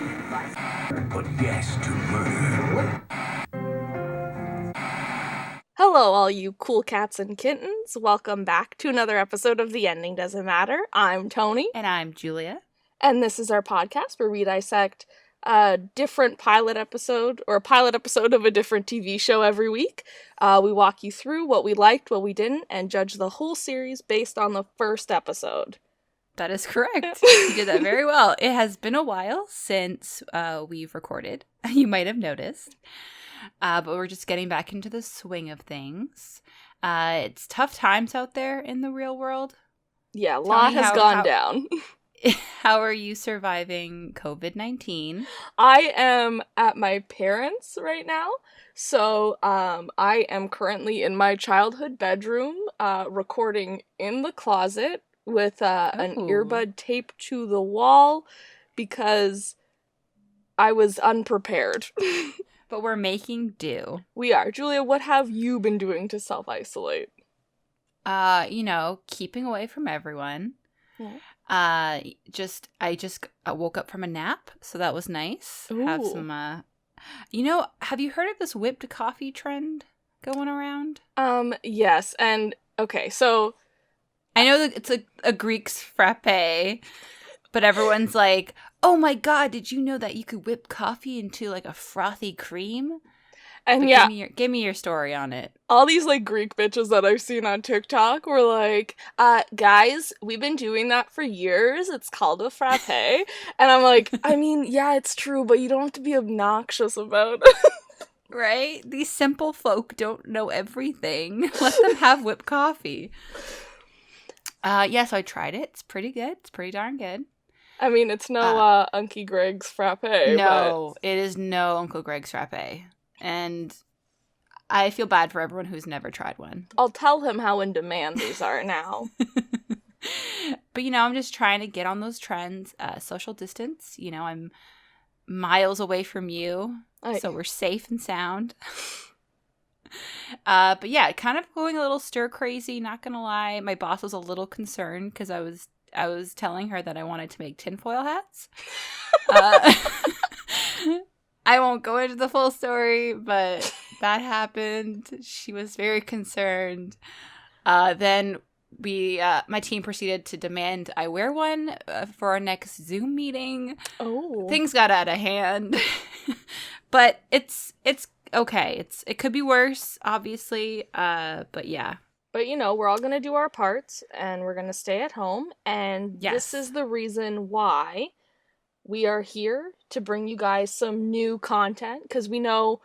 but yes to murder. Hello, all you cool cats and kittens. Welcome back to another episode of The Ending Doesn't Matter. I'm Tony. And I'm Julia. And this is our podcast where we dissect a different pilot episode or a pilot episode of a different TV show every week. We walk you through what we liked, what we didn't, and judge the whole series based on the first episode. That is correct. You did that very well. It has been a while since we've recorded. You might have noticed. But we're just getting back into the swing of things. It's tough times out there in the real world. Yeah, a lot has gone down. How are you surviving COVID-19? I am at my parents' right now. So I am currently in my childhood bedroom recording in the closet with an earbud taped to the wall because I was unprepared. But we're making do. We are. Julia, what have you been doing to self-isolate? Keeping away from everyone. Yeah. I just woke up from a nap, so that was nice. Ooh. Have some have you heard of this whipped coffee trend going around? Yes, and okay, so I know that it's a Greek's frappe, but everyone's like, "Oh my god, did you know that you could whip coffee into like a frothy cream?" And but yeah, give me your story on it. All these like Greek bitches that I've seen on TikTok were like, guys, we've been doing that for years. It's called a frappe. And I'm like, I mean, yeah, it's true, but you don't have to be obnoxious about it. Right? These simple folk don't know everything. Let them have whipped coffee. So I tried it. It's pretty good. It's pretty darn good. I mean, it's no Uncle Greg's frappe. No, it is no Uncle Greg's frappe. And I feel bad for everyone who's never tried one. I'll tell him how in demand these are now. But, I'm just trying to get on those trends. Social distance. I'm miles away from you. So we're safe and sound. But yeah, kind of going a little stir crazy, not gonna lie. My boss was a little concerned because I was telling her that I wanted to make tinfoil hats. I won't go into the full story, but that happened. She was very concerned. Then my team proceeded to demand I wear one for our next Zoom meeting. Oh, things got out of hand, but it's okay. It could be worse, obviously. But yeah. But we're all gonna do our parts, and we're gonna stay at home. And yes. This is the reason why we are here to bring you guys some new content, because we know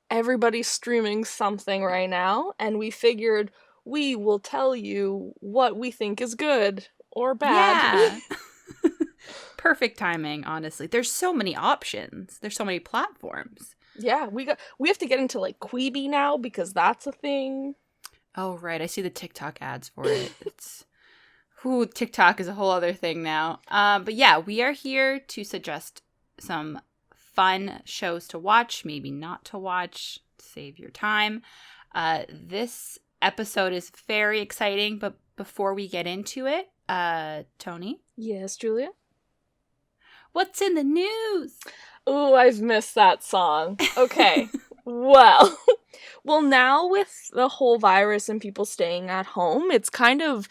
everybody's streaming something right now, and we figured we will tell you what we think is good or bad. Yeah. Perfect timing, honestly. There's so many options. There's so many platforms. Yeah, we have to get into like Quibi now because that's a thing. Oh, right. I see the TikTok ads for it. TikTok is a whole other thing now. But yeah, we are here to suggest some fun shows to watch, maybe not to watch, save your time. This episode is very exciting, but before we get into it, Tony? Yes, Julia? What's in the news? Ooh, I've missed that song. Okay, well, now with the whole virus and people staying at home, it's kind of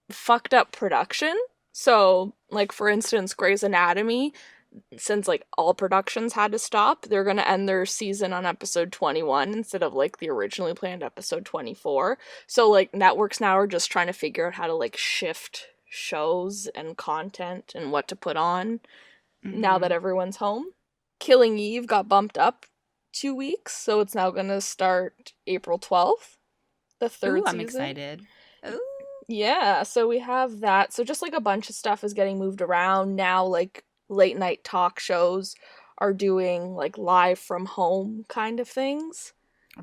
fucked up production. So, like, for instance, Grey's Anatomy, since, like, all productions had to stop, they're gonna end their season on episode 21 instead of, like, the originally planned episode 24. So, like, networks now are just trying to figure out how to, like, shift shows and content and what to put on now that everyone's home. Killing Eve got bumped up 2 weeks, so it's now gonna start April 12th, the third season. I'm excited. Ooh. Yeah, so we have that. So just like a bunch of stuff is getting moved around now, like late night talk shows are doing like live from home kind of things.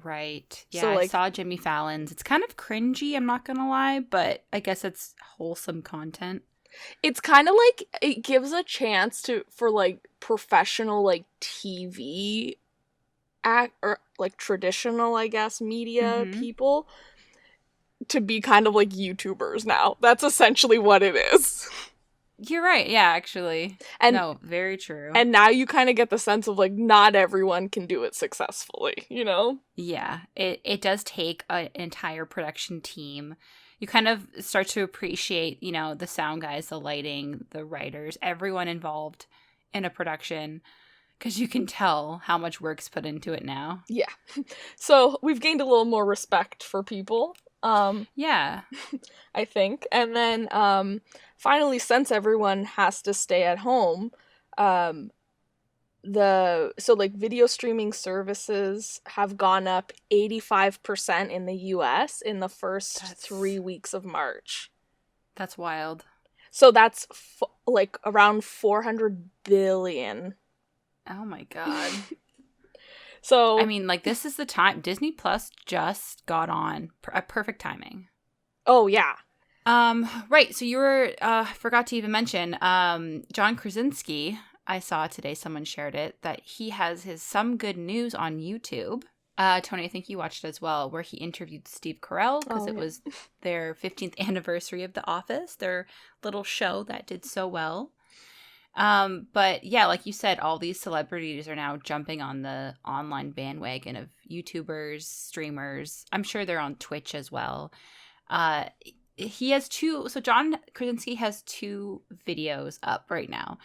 Right. Yeah, So, I like- saw Jimmy Fallon's. It's kind of cringy, I'm not gonna lie, but I guess it's wholesome content. It's kind of like it gives a chance for like professional like TV act or like traditional, I guess, media Mhm. people to be kind of like YouTubers now. That's essentially what it is. You're right. Yeah, actually. And no, very true. And now you kind of get the sense of, like, not everyone can do it successfully, you know? Yeah, it does take an entire production team. You kind of start to appreciate, you know, the sound guys, the lighting, the writers, everyone involved in a production, because you can tell how much work's put into it now. Yeah. So we've gained a little more respect for people. Yeah. I think. And then finally, since everyone has to stay at home, video streaming services have gone up 85% in the US in the first 3 weeks of March. That's wild. So that's like around 400 billion. Oh my god. So I mean, like, this is the time. Disney Plus just got on. Perfect timing. Oh, yeah. Right. So you were, forgot to even mention, John Krasinski, I saw today, someone shared it, that he has his Some Good News on YouTube. Tony, I think you watched it as well, where he interviewed Steve Carell, because it was their 15th anniversary of The Office, their little show that did so well. But yeah, like you said, all these celebrities are now jumping on the online bandwagon of YouTubers, streamers. I'm sure they're on Twitch as well. He has John Krasinski has 2 videos up right now.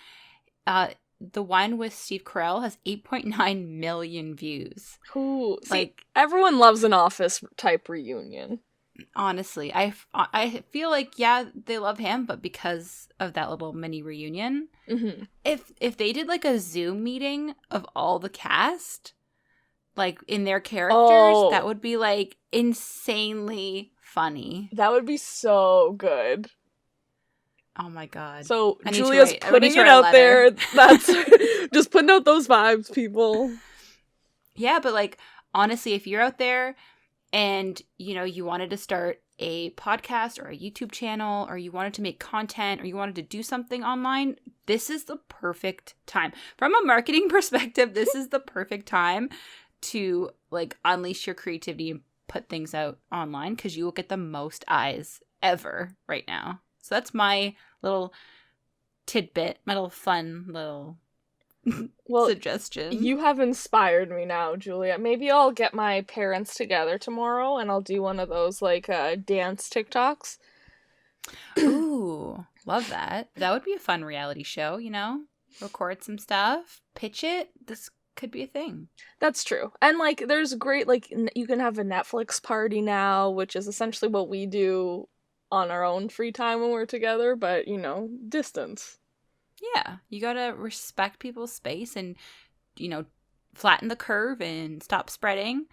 The one with Steve Carell has 8.9 million views. Ooh, like, everyone loves an Office type reunion. Honestly, I feel like, yeah, they love him, but because of that little mini reunion, if they did like a Zoom meeting of all the cast, like in their characters, that would be like insanely funny. That would be so good. Oh my god! So Julia's putting it out there. That's just putting out those vibes, people. Yeah, but like, honestly, if you're out there and, you know, you wanted to start a podcast or a YouTube channel, or you wanted to make content, or you wanted to do something online, this is the perfect time. From a marketing perspective, this is the perfect time to, like, unleash your creativity and put things out online, because you will get the most eyes ever right now. So that's my little tidbit, my little fun little suggestion. You have inspired me now, Julia. Maybe I'll get my parents together tomorrow and I'll do one of those, like, dance TikToks. Ooh, love that. That would be a fun reality show, you know? Record some stuff, pitch it. This could be a thing. That's true. And, like, there's great, like, you can have a Netflix party now, which is essentially what we do on our own free time when we're together, but, you know, distance. Yeah, you gotta respect people's space and, you know, flatten the curve and stop spreading.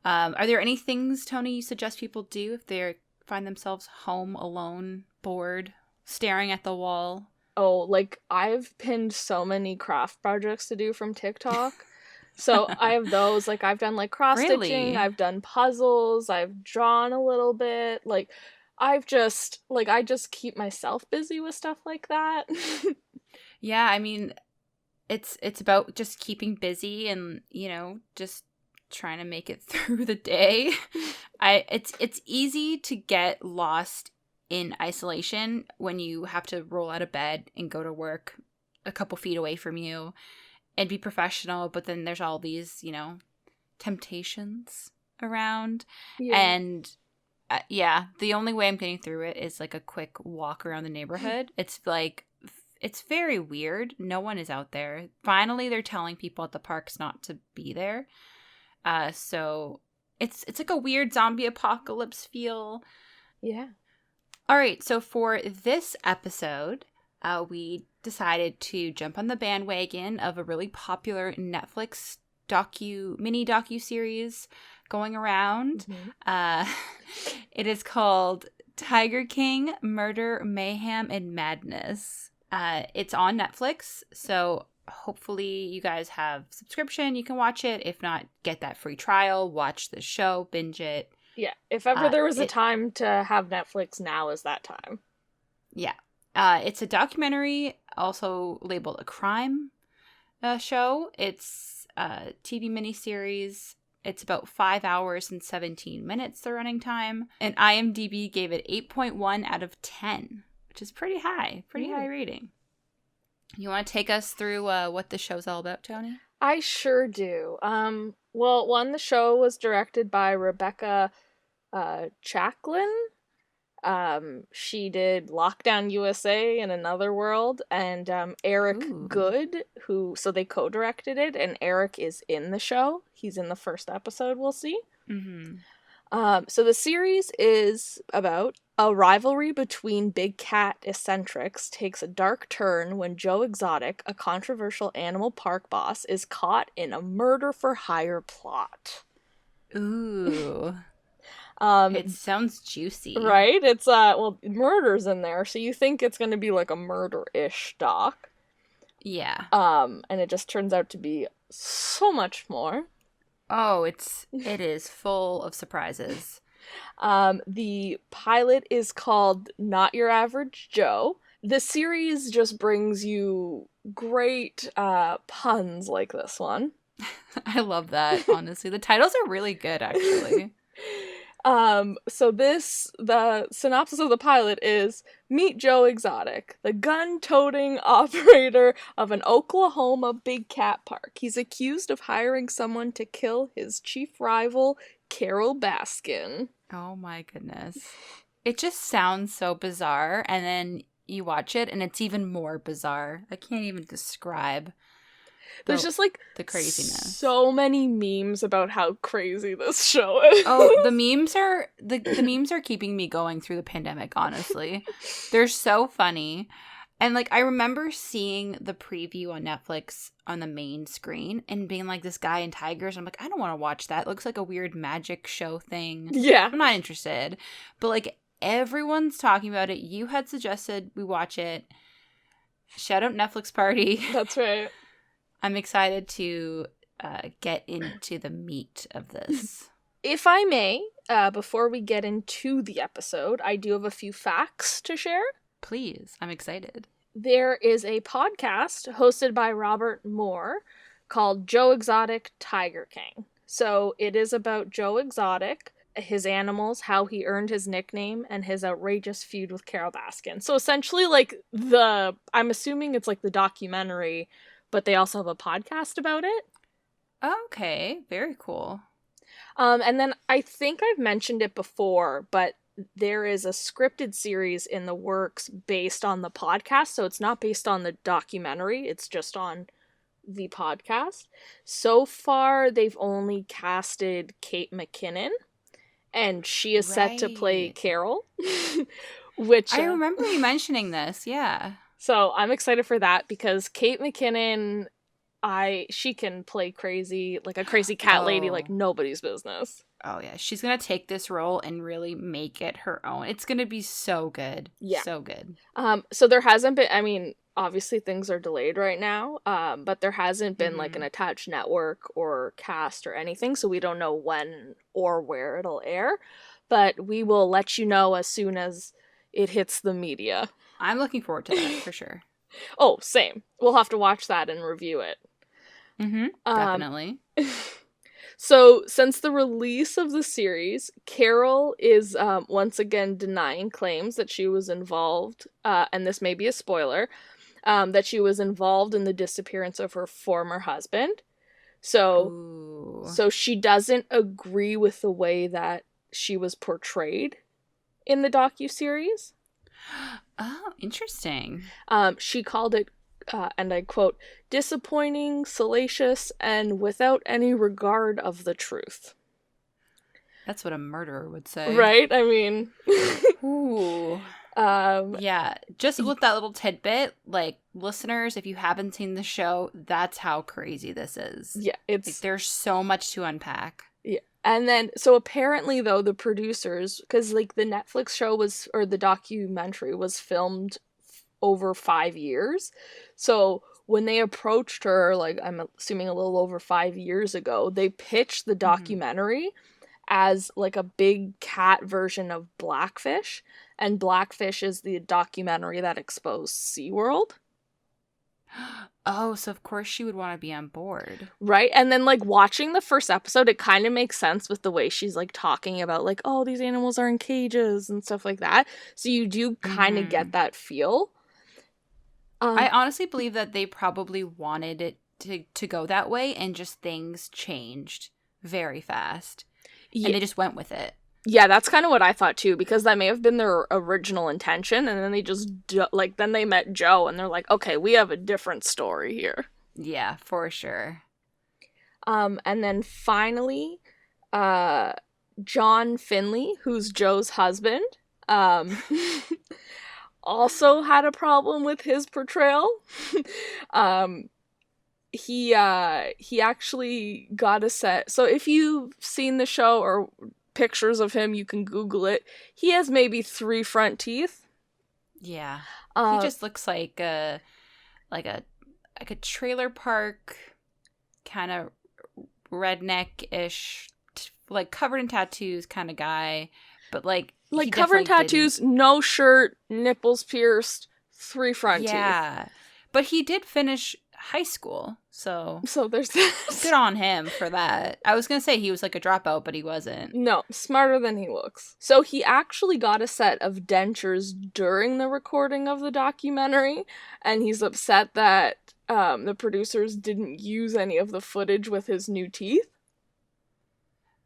Are there any things, Tony, you suggest people do if they find themselves home alone, bored, staring at the wall? Oh, like, I've pinned so many craft projects to do from TikTok. So I have those. Like, I've done, like, cross-stitching, Really? I've done puzzles, I've drawn a little bit. Like, I just keep myself busy with stuff like that. Yeah, I mean, it's about just keeping busy and, you know, just trying to make it through the day. It's easy to get lost in isolation when you have to roll out of bed and go to work a couple feet away from you and be professional, but then there's all these, you know, temptations around. Yeah. And the only way I'm getting through it is like a quick walk around the neighborhood. It's like, it's very weird. No one is out there. Finally, they're telling people at the parks not to be there. So it's like a weird zombie apocalypse feel. Yeah. All right. So for this episode, we decided to jump on the bandwagon of a really popular Netflix mini docu series going around. It is called Tiger King: Murder, Mayhem, and Madness. It's on Netflix, so hopefully you guys have subscription. You can watch it. If not, get that free trial, watch the show, binge it. Yeah, if ever there was a time to have Netflix, now is that time. Yeah. It's a documentary, also labeled a crime show. It's a TV miniseries. It's about 5 hours and 17 minutes, the running time. And IMDb gave it 8.1 out of 10. which is pretty high rating. You want to take us through what the show's all about, Tony? I sure do. Well, the show was directed by Rebecca Chaplin. She did Lockdown USA and Another World, and Eric Good, so they co-directed it, and Eric is in the show. He's in the first episode, we'll see. So the series is about a rivalry between big cat eccentrics takes a dark turn when Joe Exotic, a controversial animal park boss, is caught in a murder-for-hire plot. Ooh. It sounds juicy. Right? It's, murder's in there, so you think it's going to be like a murder-ish doc. Yeah. And it just turns out to be so much more. Oh, it is full of surprises. The pilot is called Not Your Average Joe. The series just brings you great puns like this one. I love that, honestly. The titles are really good, actually. So the synopsis of the pilot is, meet Joe Exotic, the gun-toting operator of an Oklahoma big cat park. He's accused of hiring someone to kill his chief rival, Carol Baskin. Oh my goodness. It just sounds so bizarre, and then you watch it, and it's even more bizarre. I can't even describe There's just like the craziness. So many memes about how crazy this show is. Oh, the memes are keeping me going through the pandemic, honestly. They're so funny. And like I remember seeing the preview on Netflix on the main screen and being like, this guy in tigers. I'm like, I don't want to watch that. It looks like a weird magic show thing. Yeah. I'm not interested. But like everyone's talking about it. You had suggested we watch it. Shout out Netflix party. That's right. I'm excited to get into the meat of this. If I may, before we get into the episode, I do have a few facts to share. Please, I'm excited. There is a podcast hosted by Robert Moore called Joe Exotic Tiger King. So it is about Joe Exotic, his animals, how he earned his nickname, and his outrageous feud with Carol Baskin. So essentially like I'm assuming it's like the documentary, but they also have a podcast about it. Okay, very cool. And then I think I've mentioned it before, but there is a scripted series in the works based on the podcast. So it's not based on the documentary. It's just on the podcast. So far, they've only casted Kate McKinnon, and she is set to play Carol. Which I remember you mentioning this, yeah. So I'm excited for that because Kate McKinnon, she can play crazy, like a crazy cat lady, like nobody's business. Oh yeah, she's gonna take this role and really make it her own. It's gonna be so good. Yeah, so good. So there hasn't been. I mean, obviously things are delayed right now. But there hasn't been like an attached network or cast or anything, so we don't know when or where it'll air. But we will let you know as soon as it hits the media. I'm looking forward to that for sure. Oh, same. We'll have to watch that and review it. Definitely. So, since the release of the series, Carol is once again denying claims that she was involved, and this may be a spoiler, that she was involved in the disappearance of her former husband. So she doesn't agree with the way that she was portrayed in the docuseries. Oh, interesting. She called it, and I quote, disappointing, salacious, and without any regard of the truth. That's what a murderer would say. Right? I mean... Ooh. Yeah, just with that little tidbit, like, listeners, if you haven't seen the show, that's how crazy this is. Yeah, it's... Like, there's so much to unpack. Yeah. And then, so apparently, though, the producers, because, like, the Netflix show was, or the documentary was filmed over 5 years. So when they approached her, like, I'm assuming a little over 5 years ago, they pitched the documentary as, like, a big cat version of Blackfish. And Blackfish is the documentary that exposed SeaWorld. Oh, so of course she would want to be on board. Right? And then, like, watching the first episode, it kind of makes sense with the way she's, like, talking about, like, oh, these animals are in cages and stuff like that. So you do kind of get that feel. I honestly believe that they probably wanted it to go that way, and just things changed very fast. Yeah. And they just went with it. Yeah, that's kind of what I thought too, because that may have been their original intention, and then they just, then they met Joe, and they're like, okay, we have a different story here. Yeah, for sure. And then finally, John Finley, who's Joe's husband, also had a problem with his portrayal. He actually got a set. So if you've seen the show or pictures of him, you can Google it. He has maybe 3 front teeth. Yeah, he just looks like a trailer park kind of redneck-ish, like covered in tattoos kind of guy, but like covered in tattoos, no shirt, nipples pierced, 3 front teeth. Yeah, but he did finish high school, so there's that. Good on him for that. I was gonna say he was like a dropout, but he wasn't. No, smarter than he looks. So he actually got a set of dentures during the recording of the documentary, and he's upset that the producers didn't use any of the footage with his new teeth.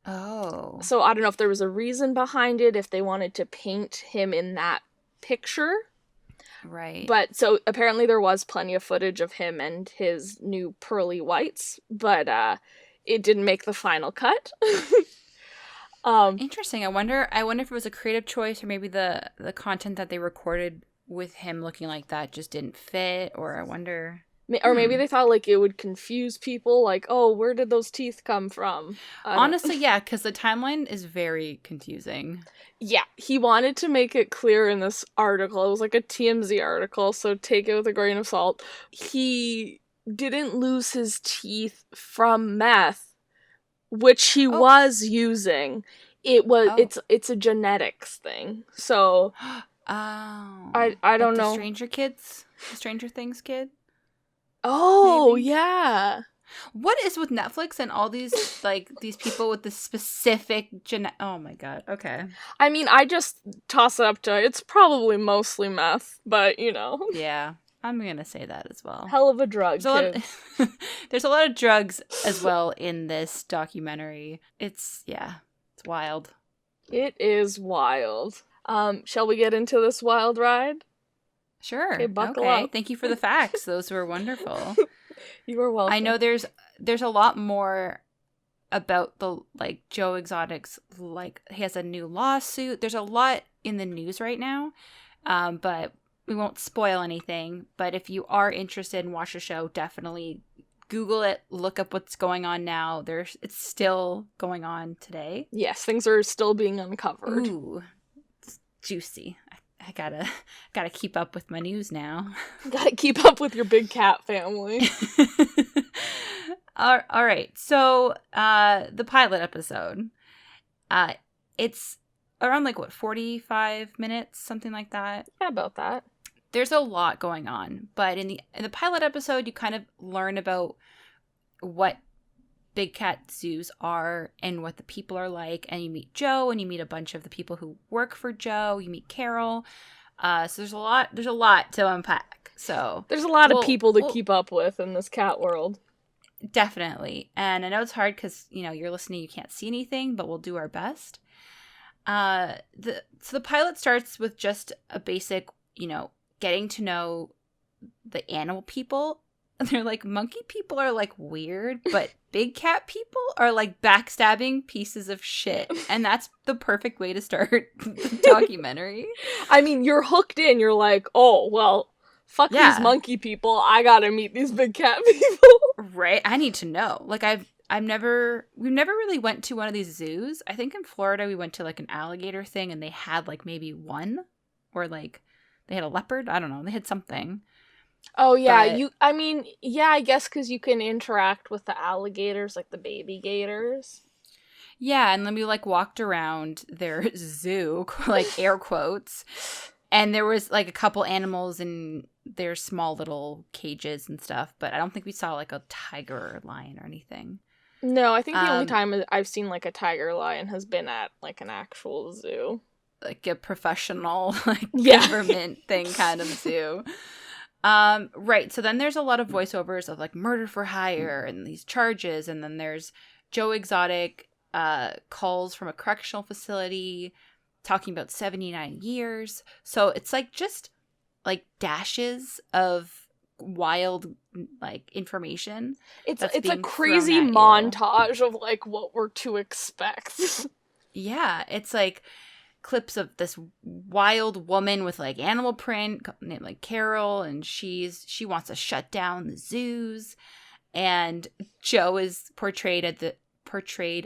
Oh. So I don't know if there was a reason behind it, if they wanted to paint him in that picture. Right. But so apparently there was plenty of footage of him and his new pearly whites, but it didn't make the final cut. Interesting. I wonder if it was a creative choice, or maybe the content that they recorded with him looking like that just didn't fit, or I wonder. Or maybe they thought, like, it would confuse people, like, oh, where did those teeth come from? Honestly, yeah, because the timeline is very confusing. Yeah, he wanted to make it clear in this article. It was like a TMZ article, so take it with a grain of salt. He didn't lose his teeth from meth, which he was using. It's a genetics thing. So I don't know. The Stranger Things kid? Oh, maybe? Yeah. What is with Netflix and all these, like, these people with this specific oh my god, okay. I mean, I just toss it up to, it's probably mostly meth, but, you know. Yeah, I'm gonna say that as well. Hell of a drug, there's a lot of drugs as well in this documentary. It's wild. It is wild. Shall we get into this wild ride? Sure. Okay, buckle up. Thank you for the facts. Those were wonderful. You are welcome. I know there's a lot more about the, like, Joe Exotic's, like, he has a new lawsuit. There's a lot in the news right now, but we won't spoil anything. But if you are interested and watch the show, definitely Google it, look up what's going on now. It's still going on today. Yes, things are still being uncovered. Ooh, it's juicy. I gotta keep up with my news now. Gotta keep up with your big cat family. All right. So the pilot episode, it's around, like, what, 45 minutes, something like that. Yeah, about that. There's a lot going on, but in the pilot episode, you kind of learn about what big cat zoos are and what the people are like, and you meet Joe, and you meet a bunch of the people who work for Joe. You meet Carol. So there's a lot to unpack. So there's a lot of people to keep up with in this cat world. Definitely. And I know it's hard because, you know, you're listening, you can't see anything, but we'll do our best. So the pilot starts with just a basic, you know, getting to know the animal people. They're like, monkey people are, like, weird, but big cat people are, like, backstabbing pieces of shit. And that's the perfect way to start the documentary. I mean, you're hooked in. You're like, oh, well, fuck these monkey people. I gotta meet these big cat people. Right? I need to know. Like, we've never really went to one of these zoos. I think in Florida we went to, like, an alligator thing, and they had, like, maybe one, or, like, they had a leopard. I don't know. They had something. Oh, yeah. But I guess because you can interact with the alligators, like the baby gators. Yeah, and then we, like, walked around their zoo, like, air quotes, And there was like a couple animals in their small little cages and stuff, but I don't think we saw like a tiger or lion or anything. No, I think the only time I've seen like a tiger lion has been at like an actual zoo. Like a professional, like Yeah. government thing kind of zoo. Right. So then there's a lot of voiceovers of like murder for hire and these charges. And then there's Joe Exotic calls from a correctional facility talking about 79 years. So it's like just like dashes of wild like information. It's that's a being crazy thrown at you. montage of like what we're to expect. Yeah, it's like clips of this wild woman with like animal print named like Carol, and she wants to shut down the zoos, and Joe is portrayed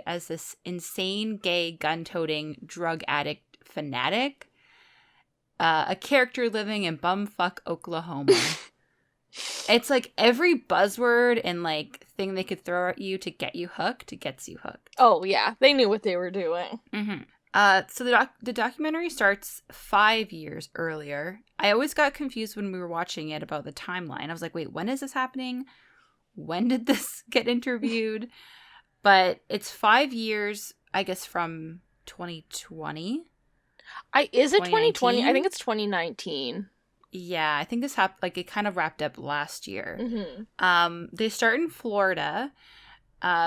as this insane gay gun-toting drug addict fanatic, a character living in bumfuck Oklahoma. It's like every buzzword and like thing they could throw at you to get you hooked gets you hooked. Oh yeah, they knew what they were doing. Mm-hmm. So the documentary starts 5 years earlier. I always got confused when we were watching it about the timeline. I was like, wait, when is this happening? When did this get interviewed? But it's 5 years, I guess, from 2020. Is it 2020? 2019? I think it's 2019. Yeah, I think this happened, like, it kind of wrapped up last year. Mm-hmm. They start in Florida.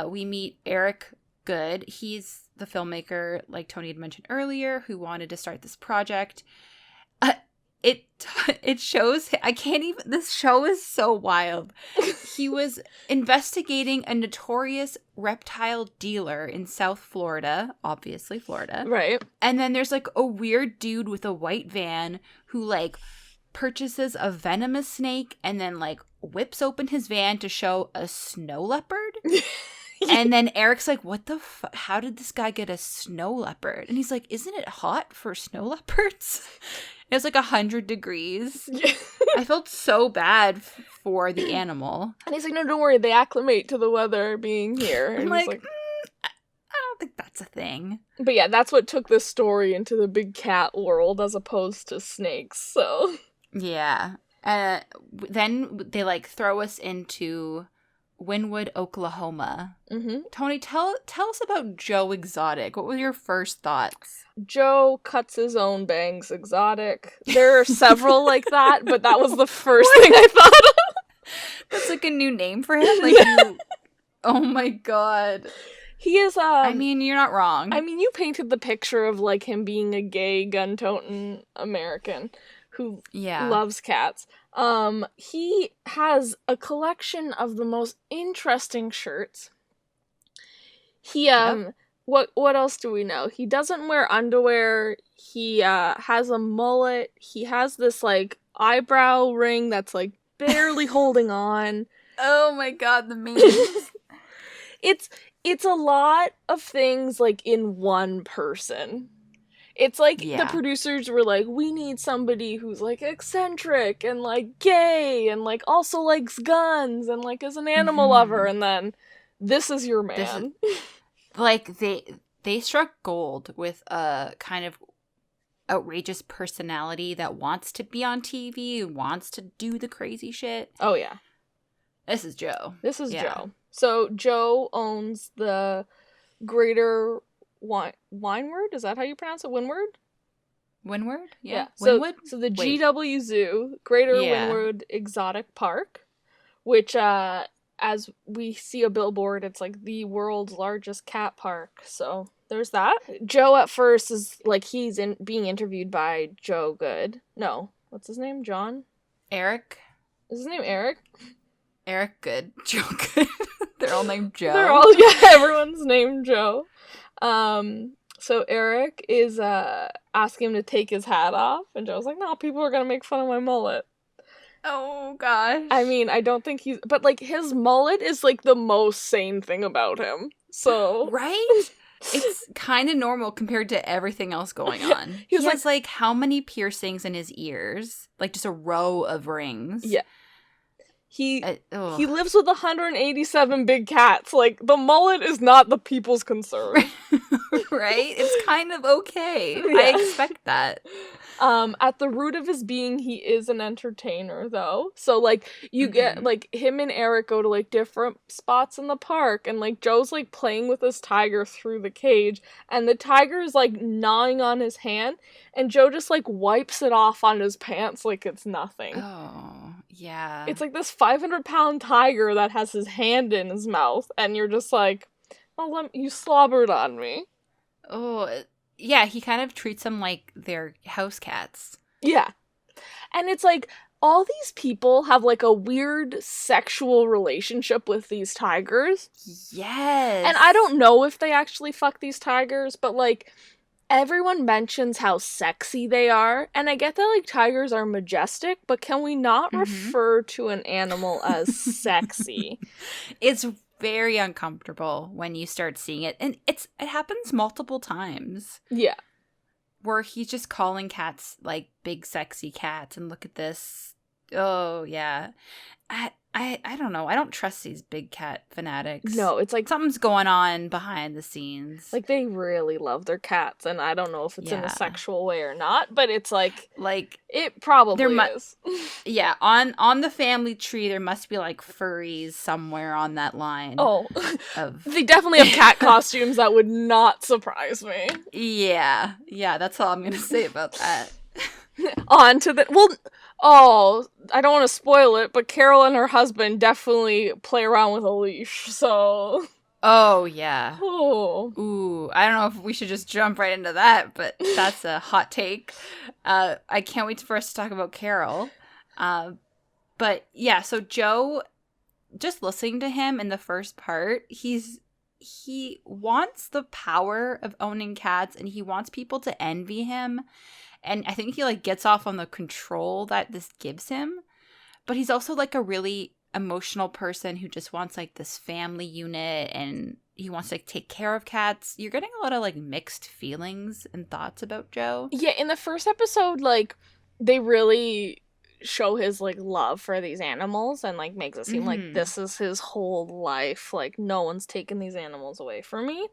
We meet Eric Good. He's the filmmaker, like Tony had mentioned earlier, who wanted to start this project. It shows, I can't even, this show is so wild. He was investigating a notorious reptile dealer in South Florida, obviously Florida. Right. And then there's like a weird dude with a white van who like purchases a venomous snake and then like whips open his van to show a snow leopard. And then Eric's like, what the fuck? How did this guy get a snow leopard? And he's like, isn't it hot for snow leopards? It was like 100 degrees. I felt so bad for the animal. And he's like, no, don't worry. They acclimate to the weather being here. And I'm he's like, I don't think that's a thing. But yeah, that's what took this story into the big cat world as opposed to snakes, so. Yeah. Then they like throw us into Wynwood, Oklahoma. Mm-hmm. Tony, tell us about Joe Exotic. What were your first thoughts? Joe cuts his own bangs exotic. There are several like that, but that was the first thing I thought of. That's like a new name for him? Like you... Oh my god. He is, I mean, you're not wrong. I mean, you painted the picture of, like, him being a gay, gun-toting American who loves cats. He has a collection of the most interesting shirts. He, what else do we know? He doesn't wear underwear. He, has a mullet. He has this, like, eyebrow ring that's, like, barely holding on. Oh my god, the memes. It's a lot of things, like, in one person. It's like the producers were like, we need somebody who's, like, eccentric and, like, gay and, like, also likes guns and, like, is an animal lover, and then this is your man. Like, they struck gold with a kind of outrageous personality that wants to be on TV, wants to do the crazy shit. Oh, yeah. This is Joe. This is Joe. So, Joe owns the Greater Windward? Is that how you pronounce it? Windward? Windward? Yeah. So, Windward? So the GW Zoo, Greater Windward Exotic Park, which, as we see a billboard, it's like the world's largest cat park. So there's that. Joe at first is like he's being interviewed by Joe Good. No, what's his name? John? Eric? Is his name Eric? Eric Good. Joe Good. They're all named Joe. Everyone's named Joe. So Eric is asking him to take his hat off, and Joe's like, no, people are gonna make fun of my mullet. Oh gosh. I mean, I don't think but like his mullet is like the most sane thing about him. So right? It's kind of normal compared to everything else going on. He has like how many piercings in his ears? Like just a row of rings. Yeah. He ugh. he lives with 187 big cats. Like, the mullet is not the people's concern. Right? It's kind of okay. Yeah. I expect that. At the root of his being, he is an entertainer, though. So, like, you get, like, him and Eric go to, like, different spots in the park, and, like, Joe's, like, playing with this tiger through the cage, and the tiger is, like, gnawing on his hand, and Joe just, like, wipes it off on his pants like it's nothing. Oh, yeah. It's, like, this 500-pound tiger that has his hand in his mouth, and you're just like, oh, you slobbered on me. Oh, yeah, he kind of treats them like they're house cats. Yeah. And it's like, all these people have, like, a weird sexual relationship with these tigers. Yes. And I don't know if they actually fuck these tigers, but, like, everyone mentions how sexy they are. And I get that, like, tigers are majestic, but can we not refer to an animal as sexy? It's very uncomfortable when you start seeing it. And it happens multiple times. Yeah. Where he's just calling cats, like, big sexy cats, and look at this. Oh, yeah. I don't know. I don't trust these big cat fanatics. No, it's like, something's going on behind the scenes. like, they really love their cats, and I don't know if it's in a sexual way or not, but it's like it probably is. Yeah, on the family tree, there must be, like, furries somewhere on that line. Oh, they definitely have cat costumes. That would not surprise me. Yeah, that's all I'm gonna say about that. On to the... Well, I don't want to spoil it, but Carol and her husband definitely play around with a leash, so... Oh, yeah. Oh. Ooh, I don't know if we should just jump right into that, but that's a hot take. I can't wait for us to talk about Carol. But, yeah, so Joe, just listening to him in the first part, he wants the power of owning cats, and he wants people to envy him. And I think he, like, gets off on the control that this gives him. But he's also, like, a really emotional person who just wants, like, this family unit, and he wants to, like, take care of cats. You're getting a lot of, like, mixed feelings and thoughts about Joe. Yeah, in the first episode, like, they really show his, like, love for these animals, and, like, makes it seem like this is his whole life. Like, no one's taking these animals away from me.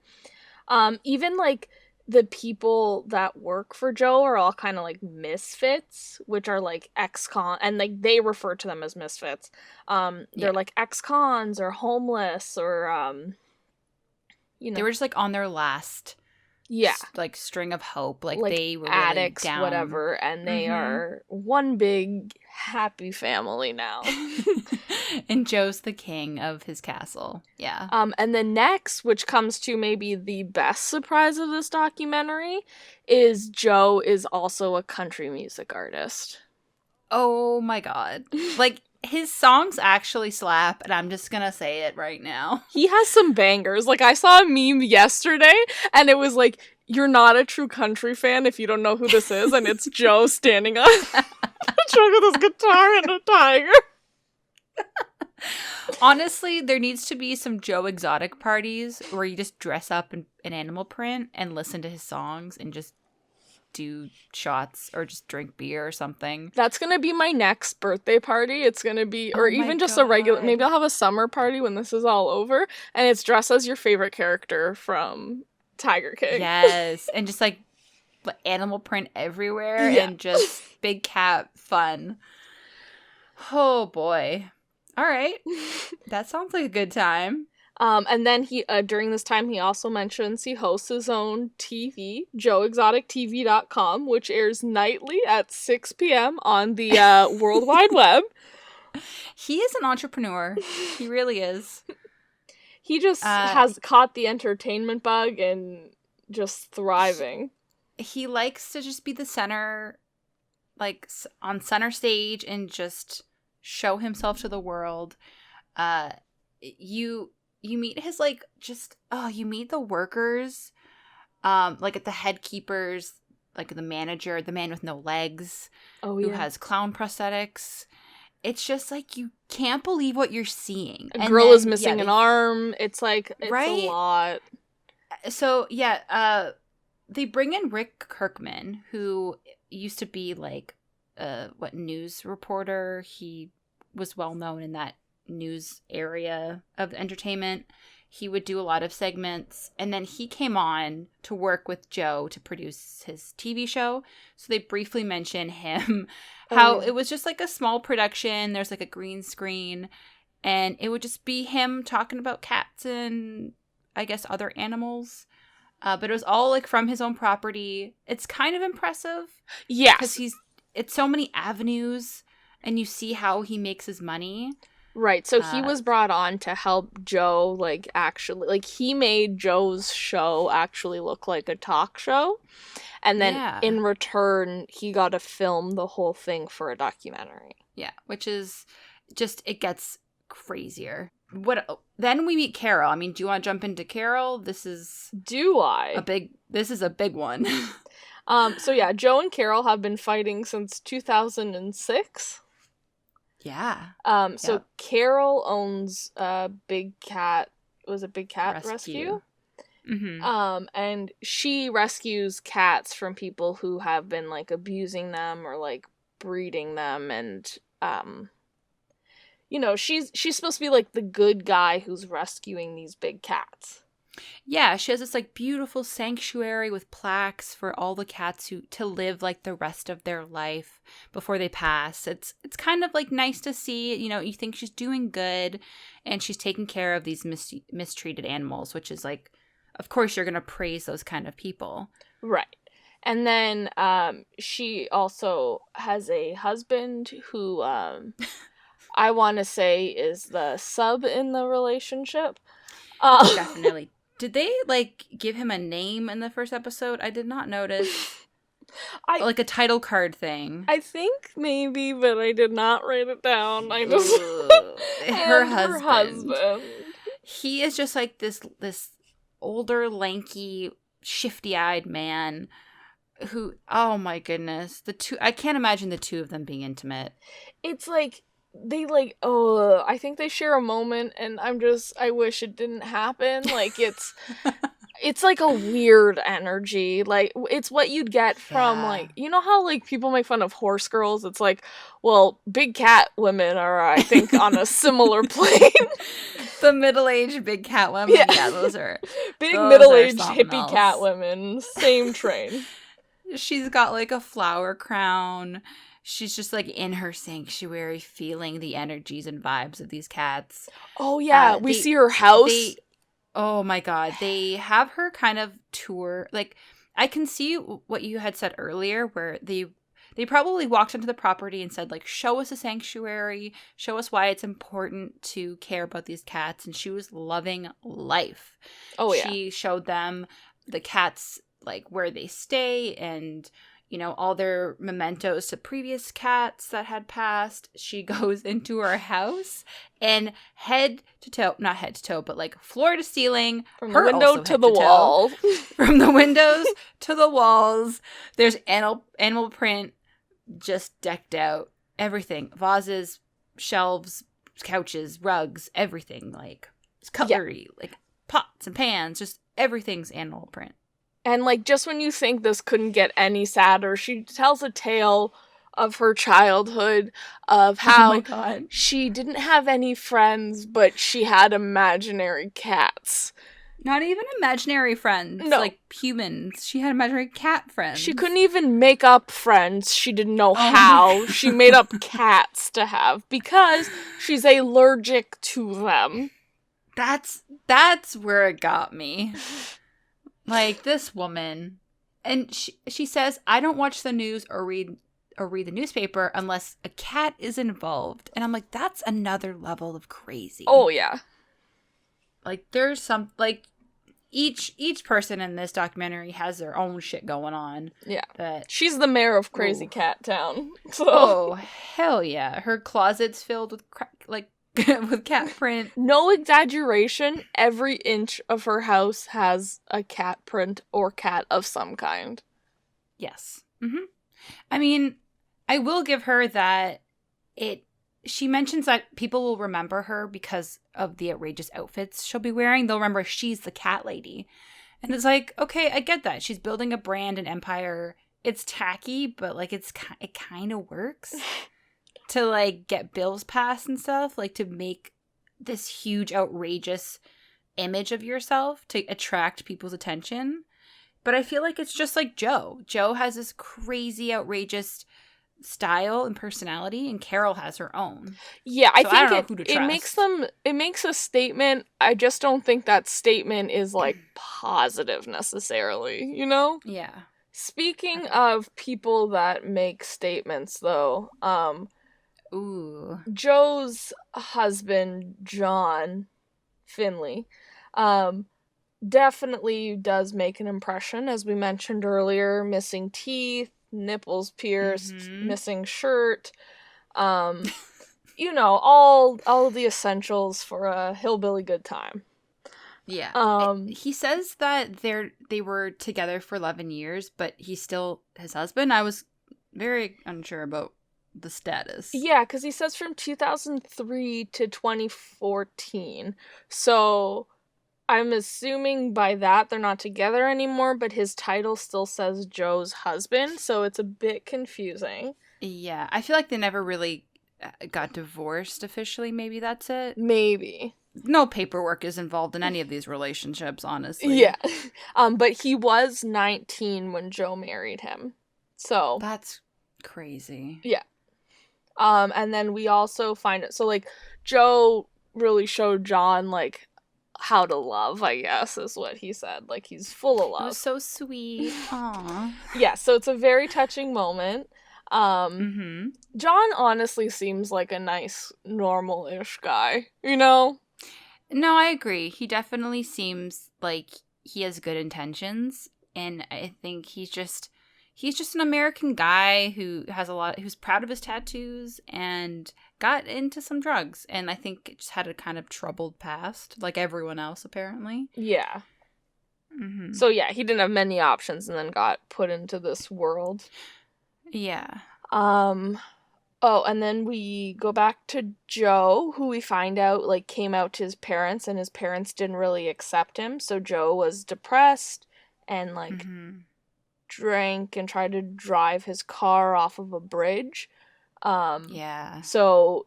Even, like, the people that work for Joe are all kind of, like, misfits, which are, like, ex-con, and, like, they refer to them as misfits. They're, like, ex-cons or homeless or, you know. They were just, like, on their last, like, string of hope. Like they were addicts, really down. Whatever, and they are one big happy family now. And Joe's the king of his castle. Yeah. And then next, which comes to maybe the best surprise of this documentary, is Joe is also a country music artist. Oh my god. Like, his songs actually slap, and I'm just gonna say it right now. He has some bangers. Like, I saw a meme yesterday, and it was like, you're not a true country fan if you don't know who this is, and it's Joe standing on the truck with his guitar and a tiger. Honestly, there needs to be some Joe Exotic parties where you just dress up in animal print and listen to his songs and just do shots or just drink beer or something. That's gonna be my next birthday party. It's gonna be, or even just a regular, maybe I'll have a summer party when this is all over, and it's dress as your favorite character from Tiger King. Yes, and just like animal print everywhere and just big cat fun. Oh boy. All right. That sounds like a good time. And then he, during this time, he also mentions he hosts his own TV, joeexotictv.com, which airs nightly at 6 p.m. on the World Wide Web. He is an entrepreneur. He really is. He just has caught the entertainment bug and just thriving. He likes to just be the center, like, on center stage and just show himself to the world. You meet his, like, just, you meet the workers, like, at the head keepers, like, the manager, the man with no legs, who has clown prosthetics. It's just, like, you can't believe what you're seeing. A girl is missing an arm. It's, like, it's a lot. So, they bring in Rick Kirkman, who used to be, like, news reporter. He was well known in that news area of entertainment. He would do a lot of segments, and then he came on to work with Joe to produce his TV show. So they briefly mention him, how it was just like a small production. There's like a green screen, and it would just be him talking about cats and I guess other animals. But it was all like from his own property. It's kind of impressive. Yes. Because it's so many avenues, and you see how he makes his money. Right, so he was brought on to help Joe, like, actually, like, he made Joe's show actually look like a talk show, and then in return, he got to film the whole thing for a documentary. Yeah, which is just, it gets crazier. Then we meet Carol. I mean, do you want to jump into Carol? This is a big one. So yeah, Joe and Carol have been fighting since 2006. Yeah. So Carol owns Big Cat. Was it Big Cat Rescue? Mm-hmm. And she rescues cats from people who have been like abusing them or like breeding them, and you know, she's supposed to be like the good guy who's rescuing these big cats. Yeah, she has this like beautiful sanctuary with plaques for all the cats to live like the rest of their life before they pass. It's kind of like nice to see, you know, you think she's doing good and she's taking care of these mistreated animals, which is like, of course you're going to praise those kind of people. Right. And then she also has a husband who I want to say is the sub in the relationship. Definitely. Did they, like, give him a name in the first episode? I did not notice. Like a title card thing. I think maybe, but I did not write it down. I just... Her husband. He is just, like, this older, lanky, shifty-eyed man who, oh my goodness. I can't imagine the two of them being intimate. It's like... I think they share a moment, and I wish it didn't happen. Like, it's like a weird energy. Like, it's what you'd get from, like, you know how, like, people make fun of horse girls? It's like, well, big cat women are, I think, on a similar plane. The middle-aged big cat women? Yeah, those are... Big middle-aged hippie cat women. Same train. She's got, like, a flower crown. She's just, like, in her sanctuary feeling the energies and vibes of these cats. Oh, yeah. We see her house. Oh, my God. They have her kind of tour. Like, I can see what you had said earlier, where they probably walked into the property and said, like, show us a sanctuary. Show us why it's important to care about these cats. And she was loving life. Oh, yeah. She showed them the cats, like, where they stay and... you know, all their mementos to previous cats that had passed. She goes into her house and not head to toe, but like floor to ceiling. From the window to the wall. From the windows to the walls. There's animal print just decked out. Everything. Vases, shelves, couches, rugs, everything. Like cutlery, like pots and pans. Just everything's animal print. And, like, just when you think this couldn't get any sadder, she tells a tale of her childhood, of how she didn't have any friends, but she had imaginary cats. Not even imaginary friends. No. Like, humans. She had imaginary cat friends. She couldn't even make up friends. She didn't know how. She made up cats to have, because she's allergic to them. That's where it got me. Like, this woman, and she says, I don't watch the news or read the newspaper unless a cat is involved. And I'm like, that's another level of crazy. Oh, yeah. Like, there's some, like, each person in this documentary has their own shit going on. Yeah. She's the mayor of Crazy Cat Town. So. Oh, hell yeah. Her closet's filled with, with cat print. No exaggeration, every inch of her house has a cat print or cat of some kind. Yes. Mm-hmm. I mean, I will give her that she mentions that people will remember her because of the outrageous outfits she'll be wearing. They'll remember she's the cat lady. And it's like, okay, I get that. She's building a brand and empire. It's tacky, but like it kind of works. to like get bills passed and stuff, like to make this huge outrageous image of yourself to attract people's attention. But I feel like it's just like Joe. Joe has this crazy outrageous style and personality, and Carol has her own. Yeah, So I don't know who to it makes a statement. I just don't think that statement is like positive necessarily, you know? Yeah. Speaking of people that make statements though, Ooh. Joe's husband, John Finley, definitely does make an impression, as we mentioned earlier, missing teeth, nipples pierced, missing shirt, you know, all the essentials for a hillbilly good time. Yeah. He says that they were together for 11 years, but he's still his husband. I was very unsure about the status. Yeah, because he says from 2003 to 2014. So I'm assuming by that they're not together anymore, but his title still says Joe's husband, so it's a bit confusing. Yeah, I feel like they never really got divorced officially. Maybe that's it. Maybe. No paperwork is involved in any of these relationships, honestly. Yeah. But he was 19 when Joe married him. So that's crazy. Yeah. And then we also find it, so like Joe really showed John like how to love, I guess is what he said. Like he's full of love. It was so sweet. Aww. Yeah, so it's a very touching moment. John honestly seems like a nice, normal-ish guy, you know? No, I agree. He definitely seems like he has good intentions, and I think he's just an American guy who's proud of his tattoos and got into some drugs, and I think just had a kind of troubled past, like everyone else apparently. Yeah. So yeah, he didn't have many options and then got put into this world. Yeah. Oh, and then we go back to Joe, who we find out like came out to his parents, and his parents didn't really accept him. So Joe was depressed and like drank and tried to drive his car off of a bridge. Yeah. So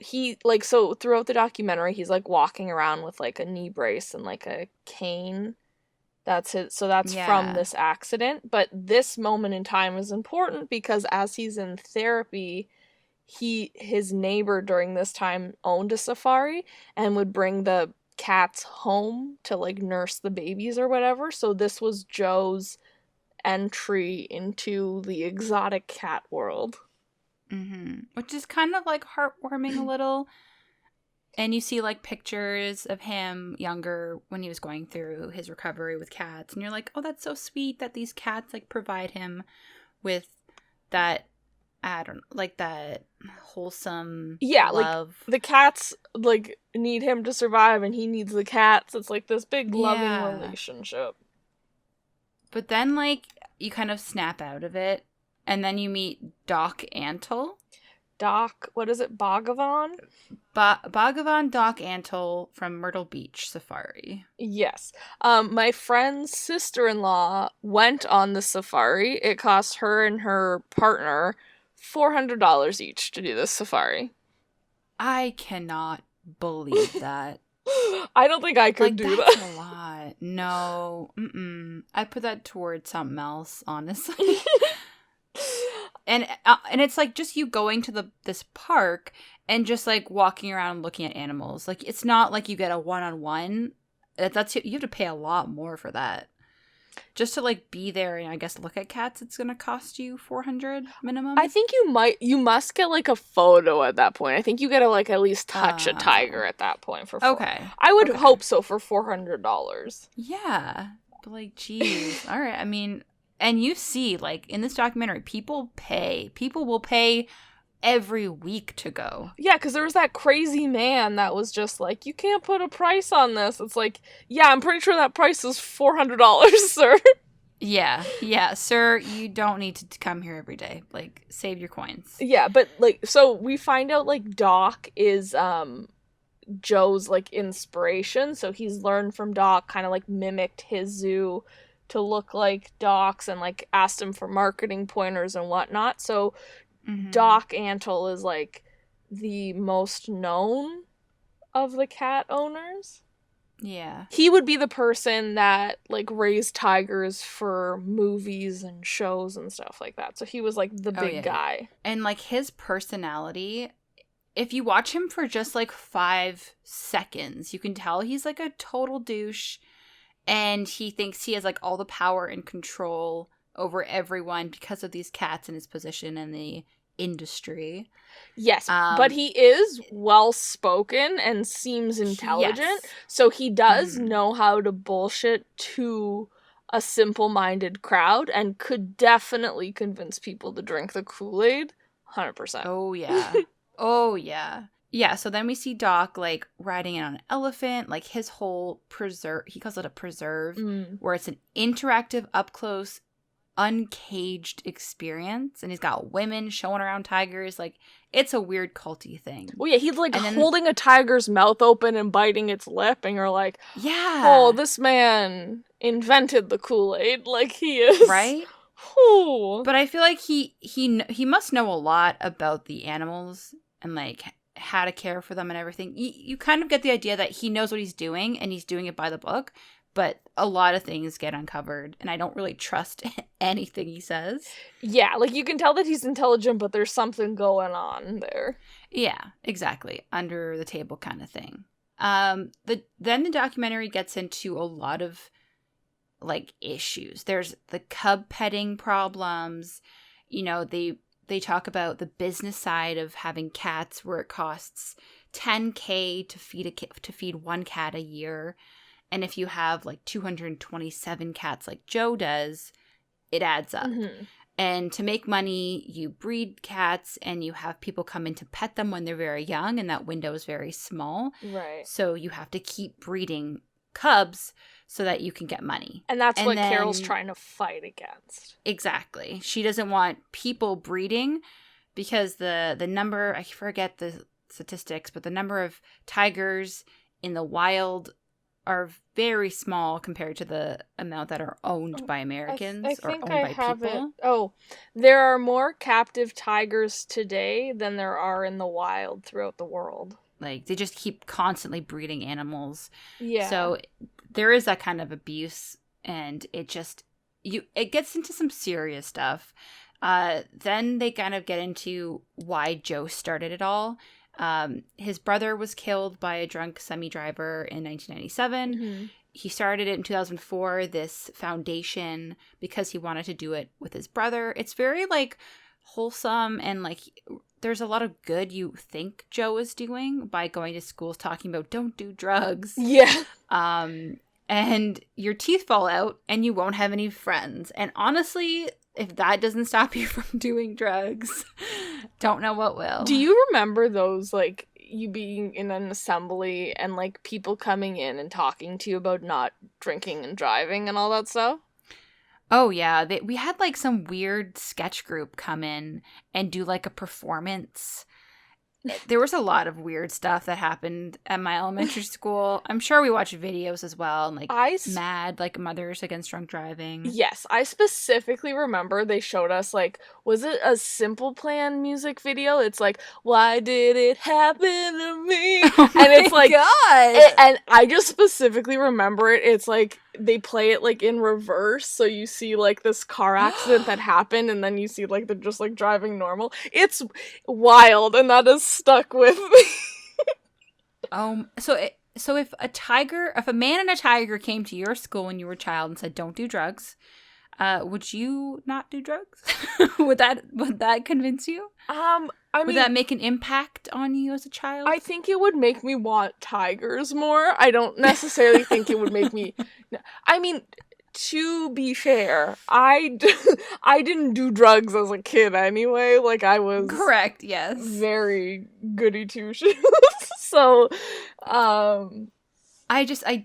so throughout the documentary, he's like walking around with like a knee brace and like a cane. That's it. So that's from this accident. But this moment in time is important because as he's in therapy, his neighbor during this time owned a safari and would bring the cats home to like nurse the babies or whatever. So this was Joe's entry into the exotic cat world. Which is kind of like heartwarming a little. And you see like pictures of him younger when he was going through his recovery with cats, and you're like, oh, that's so sweet that these cats like provide him with that, I don't like that wholesome love. Like the cats like need him to survive and he needs the cats. It's like this big loving relationship. But then like you kind of snap out of it, and then you meet Doc Antle. What is it? Bhagavan? Bhagavan Doc Antle from Myrtle Beach Safari. Yes. My friend's sister-in-law went on the safari. It cost her and her partner $400 each to do this safari. I cannot believe that. I don't think I could do that's that. A lot. No. I'd put that towards something else, honestly. And it's like just you going to this park and just like walking around and looking at animals. Like it's not like you get a one-on-one. You have to pay a lot more for that. Just to like be there and I guess look at cats, it's gonna cost you $400 minimum. I think you must get like a photo at that point. I think you gotta like at least touch a tiger at that point for okay. I would hope so for $400. Yeah, but like, geez, all right. I mean. And you see, like, in this documentary, people will pay every week to go. Yeah, because there was that crazy man that was just like, you can't put a price on this. It's like, yeah, I'm pretty sure that price is $400, sir. Yeah, sir, you don't need to come here every day. Like, save your coins. Yeah, but, like, so we find out, like, Doc is, Joe's, like, inspiration. So he's learned from Doc, kind of, like, mimicked his zoo to look like Doc's and like asked him for marketing pointers and whatnot. So Doc Antle is like the most known of the cat owners. Yeah. He would be the person that, like, raised tigers for movies and shows and stuff like that. So he was, like, the big guy. And, like, his personality, if you watch him for just, like, 5 seconds, you can tell he's, like, a total douche. And he thinks he has, like, all the power and control over everyone because of these cats and his position in the industry. Yes, but he is well-spoken and seems intelligent, yes. so he does know how to bullshit to a simple-minded crowd and could definitely convince people to drink the Kool-Aid 100%. Oh, yeah. Oh, yeah. Yeah, so then we see Doc, like, riding in on an elephant, like, his whole preserve, he calls it a preserve, where it's an interactive, up-close, uncaged experience, and he's got women showing around tigers. Like, it's a weird culty thing. Well, yeah, he's like holding a tiger's mouth open and biting its lip, and you're like, yeah, oh, this man invented the Kool-Aid. Like, he is, right? Ooh. But I feel like he must know a lot about the animals and, like, how to care for them and everything. You kind of get the idea that he knows what he's doing and he's doing it by the book. But a lot of things get uncovered, and I don't really trust anything he says. Yeah, like, you can tell that he's intelligent, but there's something going on there. Yeah, exactly. Under the table kind of thing. Then the documentary gets into a lot of, like, issues. There's the cub petting problems. You know, they talk about the business side of having cats, where it costs $10K to feed one cat a year. And if you have, like, 227 cats like Joe does, it adds up. And to make money, you breed cats and you have people come in to pet them when they're very young, and that window is very small. Right. So you have to keep breeding cubs so that you can get money. And that's what Carol's trying to fight against. Exactly. She doesn't want people breeding because the number, I forget the statistics, but the number of tigers in the wild are very small compared to the amount that are owned by Americans or owned by people. Oh, there are more captive tigers today than there are in the wild throughout the world. Like, they just keep constantly breeding animals. Yeah. So there is that kind of abuse, and it gets into some serious stuff. Then they kind of get into why Joe started it all. His brother was killed by a drunk semi-driver in 1997. He started it in 2004, this foundation, because he wanted to do it with his brother. It's very, like, wholesome, and, like, there's a lot of good you think Joe is doing by going to schools talking about don't do drugs. Yeah. And your teeth fall out and you won't have any friends. And honestly, if that doesn't stop you from doing drugs, don't know what will. Do you remember those, like, you being in an assembly and, like, people coming in and talking to you about not drinking and driving and all that stuff? Oh, yeah. We had, like, some weird sketch group come in and do, like, a performance. There was a lot of weird stuff that happened at my elementary school. I'm sure we watched videos as well. And, like, MAD, like, Mothers Against Drunk Driving. Yes, I specifically remember they showed us, like, was it a Simple Plan music video? It's like, why did it happen to me? Oh, and it's like, God. And I just specifically remember it. It's like, they play it, like, in reverse, so you see, like, this car accident that happened, and then you see, like, they're just, like, driving normal. It's wild, and that has stuck with me. So if a man and a tiger came to your school when you were a child and said, don't do drugs, would you not do drugs? Would that convince you? Would that make an impact on you as a child? I think it would make me want tigers more. I don't necessarily think it would make me... I mean, to be fair, I didn't do drugs as a kid anyway. Like, I was... Correct, yes. Very goody two-shoes. So, I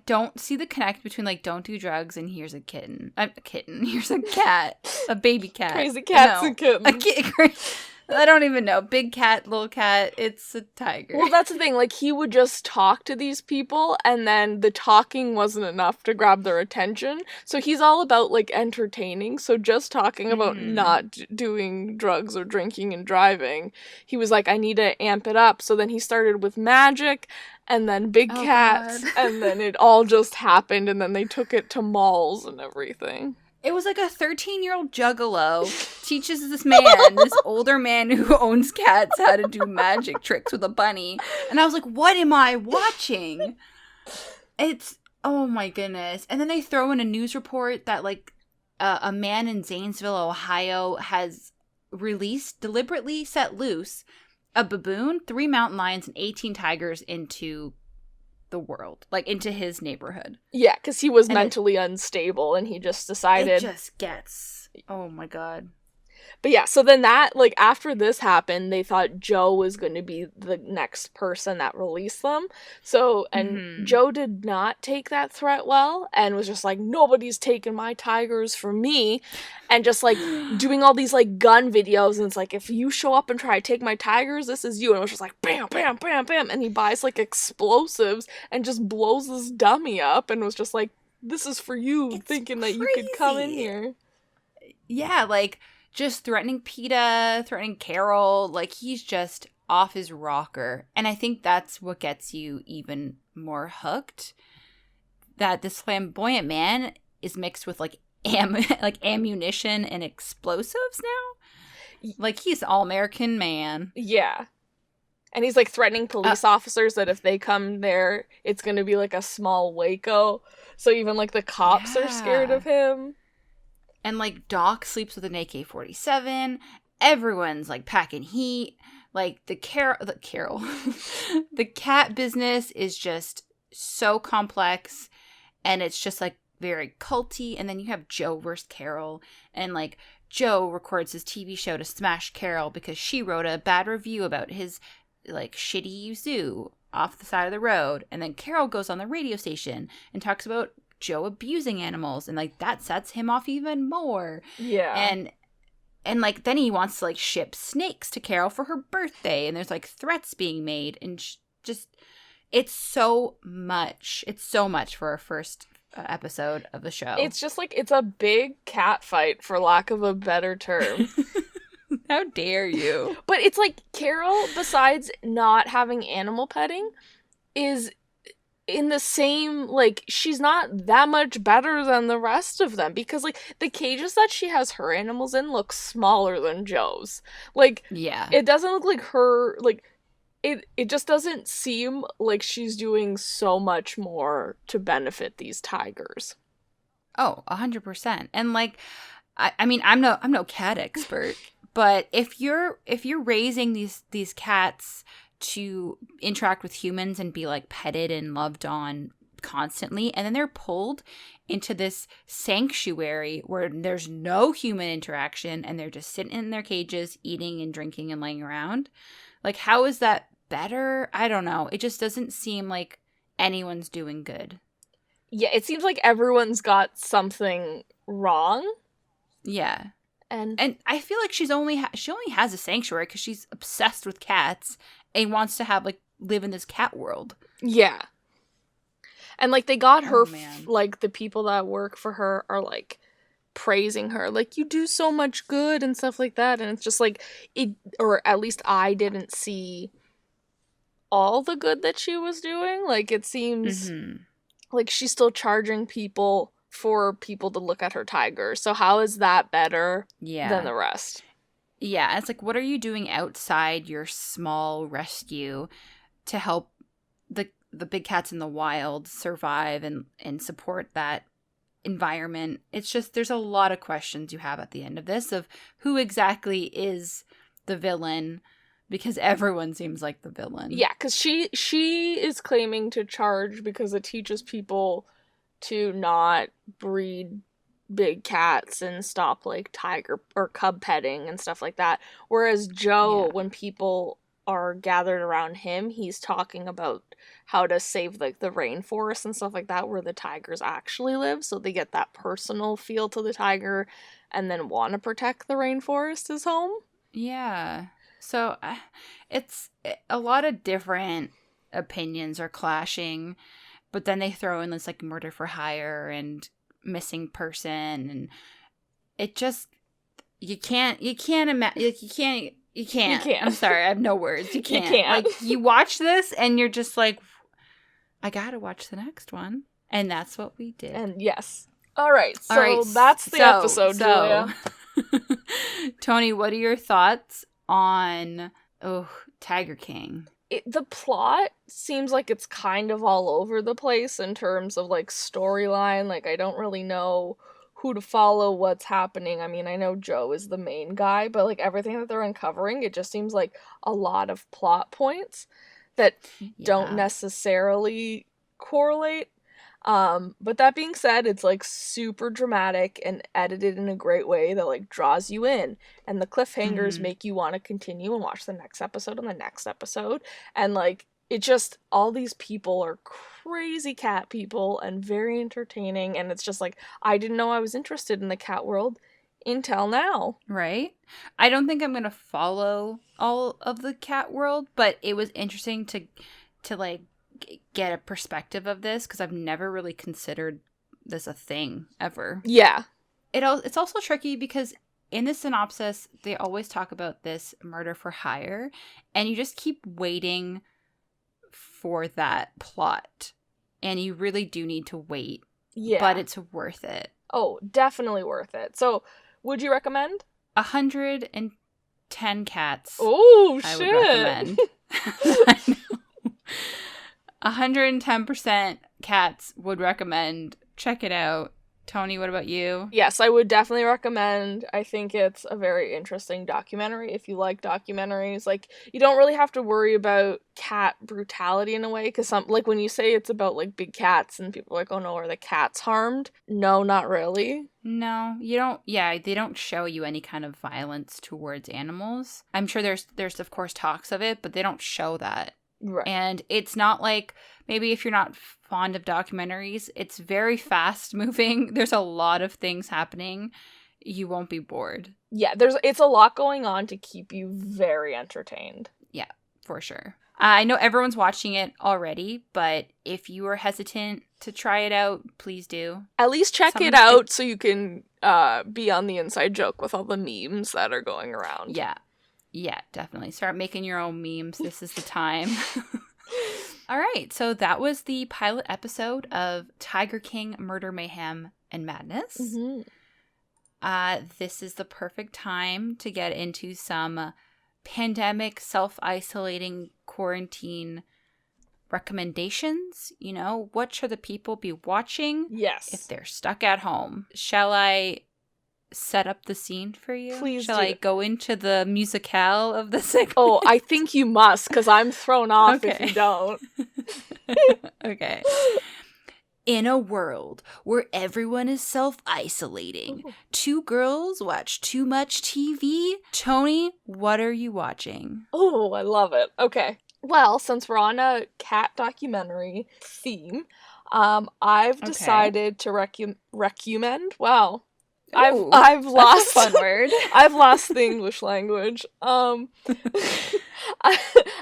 don't see the connect between, like, don't do drugs and here's a kitten. Here's a cat. A baby cat. Crazy cats and kittens. I don't even know. Big cat, little cat, it's a tiger. Well, that's the thing. Like, he would just talk to these people, and then the talking wasn't enough to grab their attention. So he's all about, like, entertaining. So just talking about not doing drugs or drinking and driving, he was like, I need to amp it up. So then he started with magic, and then big cats, God. and then it all just happened, and then they took it to malls and everything. It was like a 13-year-old juggalo teaches this man, this older man who owns cats, how to do magic tricks with a bunny. And I was like, what am I watching? It's, oh my goodness. And then they throw in a news report that, like, a man in Zanesville, Ohio, has deliberately set loose a baboon, 3 mountain lions, and 18 tigers into the world, like into his neighborhood. Yeah, because he was mentally unstable, and he just decided... It just gets... Oh my God. But yeah, so then that, like, after this happened, they thought Joe was going to be the next person that released them. So, and Joe did not take that threat well, and was just like, nobody's taking my tigers from me, and just, like, doing all these, like, gun videos, and it's like, if you show up and try to take my tigers, this is you, and it was just like, bam, bam, bam, bam, and he buys, like, explosives, and just blows this dummy up, and was just like, this is for you, it's thinking crazy. That you could come in here. Yeah, like, just threatening PETA, threatening Carol, like, he's just off his rocker. And I think that's what gets you even more hooked, that this flamboyant man is mixed with, like, ammunition and explosives now. Like, he's all-American man. Yeah. And he's, like, threatening police officers that if they come there, it's gonna be, like, a small Waco. So even, like, the cops are scared of him. And, like, Doc sleeps with an AK-47. Everyone's, like, packing heat. Like, the cat business is just so complex. And it's just, like, very culty. And then you have Joe versus Carol. And, like, Joe records his TV show to smash Carol because she wrote a bad review about his, like, shitty zoo off the side of the road. And then Carol goes on the radio station and talks about Joe abusing animals, and, like, that sets him off even more. Yeah. And like, then he wants to, like, ship snakes to Carol for her birthday, and there's, like, threats being made, and just, it's so much for our first episode of the show. It's just, like, it's a big cat fight, for lack of a better term. How dare you? But it's like, Carol, besides not having animal petting, is in the same, like, she's not that much better than the rest of them, because, like, the cages that she has her animals in look smaller than Joe's. Like, yeah, it doesn't look like her, like, it just doesn't seem like she's doing so much more to benefit these tigers. Oh, 100%. And, like, I mean, I'm no cat expert, but if you're raising these cats to interact with humans and be, like, petted and loved on constantly, and then they're pulled into this sanctuary where there's no human interaction and they're just sitting in their cages eating and drinking and laying around, like, how is that better? I don't know. It just doesn't seem like anyone's doing good. Yeah, it seems like everyone's got something wrong. Yeah. And I feel like she only has a sanctuary because she's obsessed with cats and wants to have, like, live in this cat world. Yeah. And, like, they got her, man. like, the people that work for her are, like, praising her. Like, you do so much good and stuff like that. And it's just, like, or at least I didn't see all the good that she was doing. Like, it seems like she's still charging people for people to look at her tiger. So how is that better than the rest? Yeah, it's like, what are you doing outside your small rescue to help the big cats in the wild survive and support that environment? It's just, there's a lot of questions you have at the end of this of who exactly is the villain, because everyone seems like the villain. Yeah, because she is claiming to charge because it teaches people to not breed big cats and stop, like, tiger or cub petting and stuff like that. Whereas Joe, when people are gathered around him, he's talking about how to save, like, the rainforest and stuff like that where the tigers actually live, so they get that personal feel to the tiger and then want to protect the rainforest as home. Yeah. So it's a lot of different opinions are clashing, but then they throw in this like murder for hire and missing person, and it just you can't imagine, you can't. I'm sorry, I have no words. You can't. Like, you watch this and you're just like, I gotta watch the next one, and that's what we did. And yes. All right, that's the episode, Julia. Tony, what are your thoughts on Tiger King? The plot seems like it's kind of all over the place in terms of like storyline. Like, I don't really know who to follow, what's happening. I mean, I know Joe is the main guy, but like everything that they're uncovering, it just seems like a lot of plot points that don't necessarily correlate. But that being said, it's like super dramatic and edited in a great way that like draws you in, and the cliffhangers make you want to continue and watch the next episode and the next episode. And like, it just, all these people are crazy cat people and very entertaining, and it's just like, I didn't know I was interested in the cat world until now. Right? I don't think I'm going to follow all of the cat world, but it was interesting to like get a perspective of this, because I've never really considered this a thing ever. Yeah. It's also tricky because in the synopsis, they always talk about this murder for hire, and you just keep waiting for that plot, and you really do need to wait. Yeah. But it's worth it. Oh, definitely worth it. So, would you recommend? 110 Cats. Oh, shit. I would recommend. I know. 110% Cats would recommend. Check it out. Tony, what about you? Yes, I would definitely recommend. I think it's a very interesting documentary if you like documentaries. Like, you don't really have to worry about cat brutality in a way, because like when you say it's about like big cats and people are like, oh no, are the cats harmed? No, not really. No, you don't. Yeah, they don't show you any kind of violence towards animals. I'm sure there's of course talks of it, but they don't show that. Right. And it's not like, maybe if you're not fond of documentaries, it's very fast moving. There's a lot of things happening. You won't be bored. Yeah, it's a lot going on to keep you very entertained. Yeah, for sure. I know everyone's watching it already, but if you are hesitant to try it out, please do. At least check it out so you can be on the inside joke with all the memes that are going around. Yeah. Yeah, definitely. Start making your own memes. This is the time. All right. So that was the pilot episode of Tiger King, Murder, Mayhem, and Madness. Mm-hmm. This is the perfect time to get into some pandemic, self-isolating, quarantine recommendations. You know, what should the people be watching? Yes. If they're stuck at home. Shall I set up the scene for you? Please Shall I go into the musicale of the segment? Oh, I think you must, because I'm thrown off if you don't. Okay. In a world where everyone is self-isolating, two girls watch too much TV. Tony, what are you watching? Oh, I love it. Okay. Well, since we're on a cat documentary theme, I've decided to recommend. Wow. I've lost that's a fun word. I've lost the English language. I'm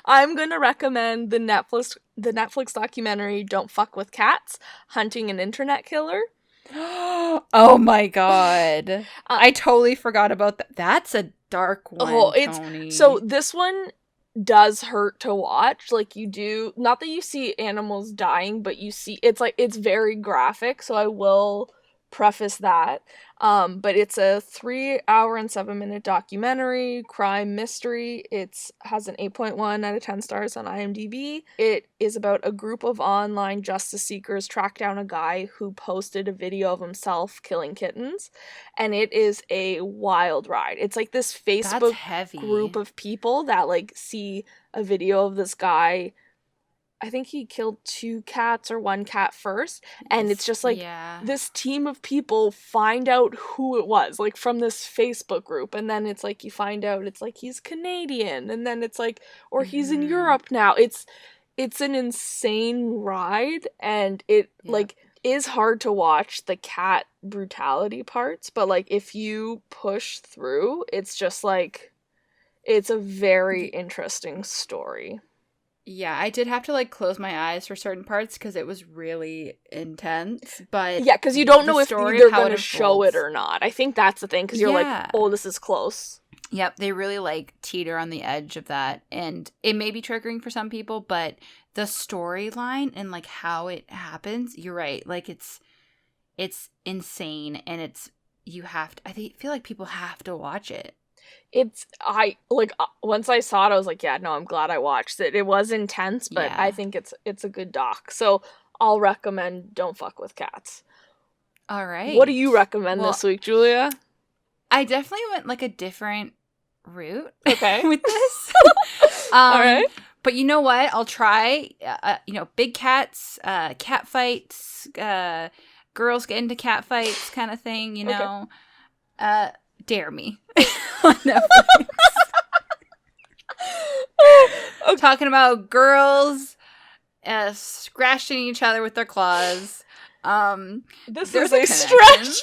gonna recommend the Netflix documentary "Don't Fuck with Cats: Hunting an Internet Killer." Oh my god! I totally forgot about that. That's a dark one, Tony. So this one does hurt to watch. Like, you do, not that you see animals dying, but you see it's very graphic. So I will preface that. But it's a 3 hour and 7 minute documentary, crime mystery. It has an 8.1 out of 10 stars on IMDb. It is about a group of online justice seekers track down a guy who posted a video of himself killing kittens. And it is a wild ride. It's like this Facebook group of people that like see a video of this guy. I think he killed 2 cats or 1 cat first, and it's just like this team of people find out who it was, like from this Facebook group, and then it's like you find out it's like he's Canadian, and then it's like, or he's in Europe now. It's an insane ride, and it like is hard to watch the cat brutality parts, but like if you push through, it's just like It's a very interesting story. Yeah, I did have to like close my eyes for certain parts because it was really intense. But Yeah, because you don't know if they're going to show it or not. I think that's the thing, because you're like, oh, this is close. Yep, they really like teeter on the edge of that, and it may be triggering for some people, but the storyline and like how it happens, you're right. Like it's insane, and I feel like people have to watch it. Once I saw it, I was like, yeah, no, I'm glad I watched it. It was intense, but yeah. I think it's a good doc. So I'll recommend Don't Fuck with Cats. All right. What do you recommend this week, Julia? I definitely went like a different route with this. All right. But you know what? I'll try, big cats, cat fights, girls get into cat fights kind of thing, you know. Okay. Dare Me on Netflix. Okay. Talking about girls scratching each other with their claws. This is a stretch.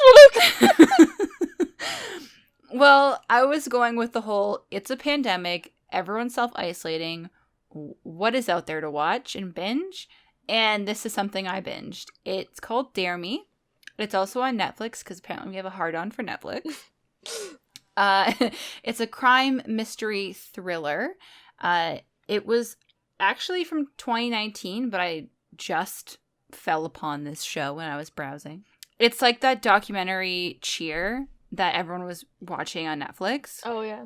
Well, I was going with the whole, it's a pandemic, everyone's self-isolating, what is out there to watch and binge? And this is something I binged. It's called Dare Me. It's also on Netflix, because apparently we have a hard-on for Netflix. It's a crime mystery thriller. It was actually from 2019, but I just fell upon this show when I was browsing. It's like that documentary Cheer that everyone was watching on Netflix. Oh, yeah.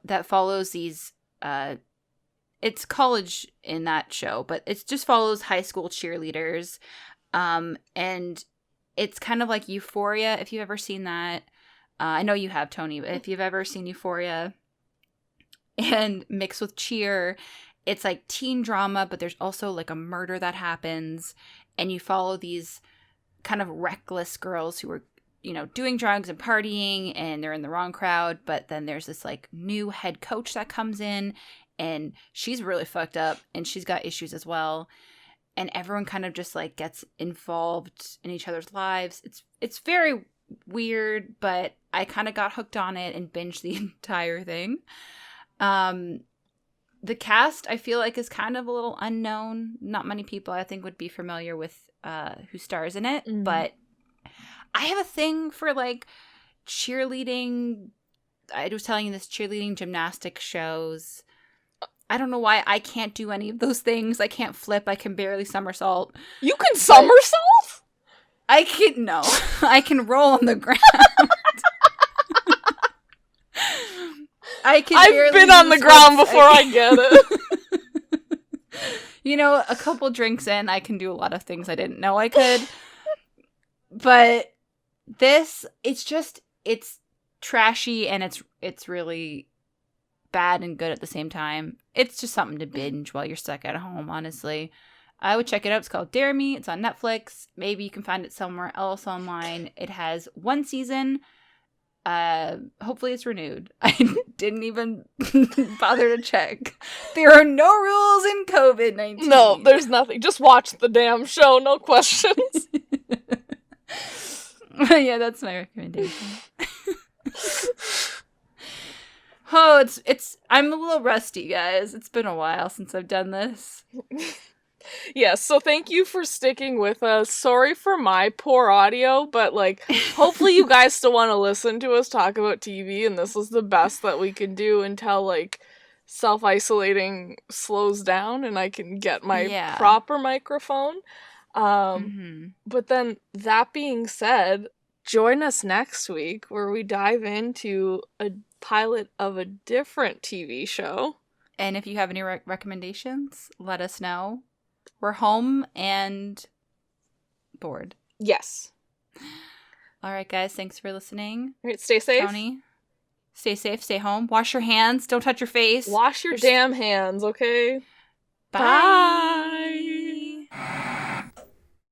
That follows these, it's college in that show, but it just follows high school cheerleaders. And it's kind of like Euphoria, if you've ever seen that. I know you have, Tony, but if you've ever seen Euphoria and mixed with Cheer, it's like teen drama, but there's also like a murder that happens, and you follow these kind of reckless girls who are, doing drugs and partying, and they're in the wrong crowd. But then there's this like new head coach that comes in, and she's really fucked up, and she's got issues as well. And everyone kind of just like gets involved in each other's lives. It's very weird, but I kind of got hooked on it and binged the entire thing. The cast, I feel like, is kind of a little unknown. Not many people, I think, would be familiar with who stars in it. Mm-hmm. But I have a thing for, like, cheerleading. I was telling you this, cheerleading gymnastic shows. I don't know why I can't do any of those things. I can't flip. I can barely somersault. You can somersault? I can roll on the ground. I've been on the ground before I get it. A couple drinks in, I can do a lot of things I didn't know I could. But this, it's trashy, and it's really bad and good at the same time. It's just something to binge while you're stuck at home, honestly. I would check it out. It's called Dare Me. It's on Netflix. Maybe you can find it somewhere else online. It has 1 season. Hopefully it's renewed. I didn't even bother to check. There are no rules in COVID-19. No, there's nothing. Just watch the damn show. No questions. Yeah, that's my recommendation. Oh, I'm a little rusty, guys. It's been a while since I've done this. Yes, so thank you for sticking with us. Sorry for my poor audio, but hopefully you guys still want to listen to us talk about TV, and this is the best that we can do until self-isolating slows down and I can get my proper microphone. But then, that being said, join us next week where we dive into a pilot of a different TV show. And if you have any recommendations, let us know. We're home and bored. Yes. All right, guys. Thanks for listening. All right, stay safe. Tony, stay safe. Stay home. Wash your hands. Don't touch your face. Wash your damn hands, okay? Bye.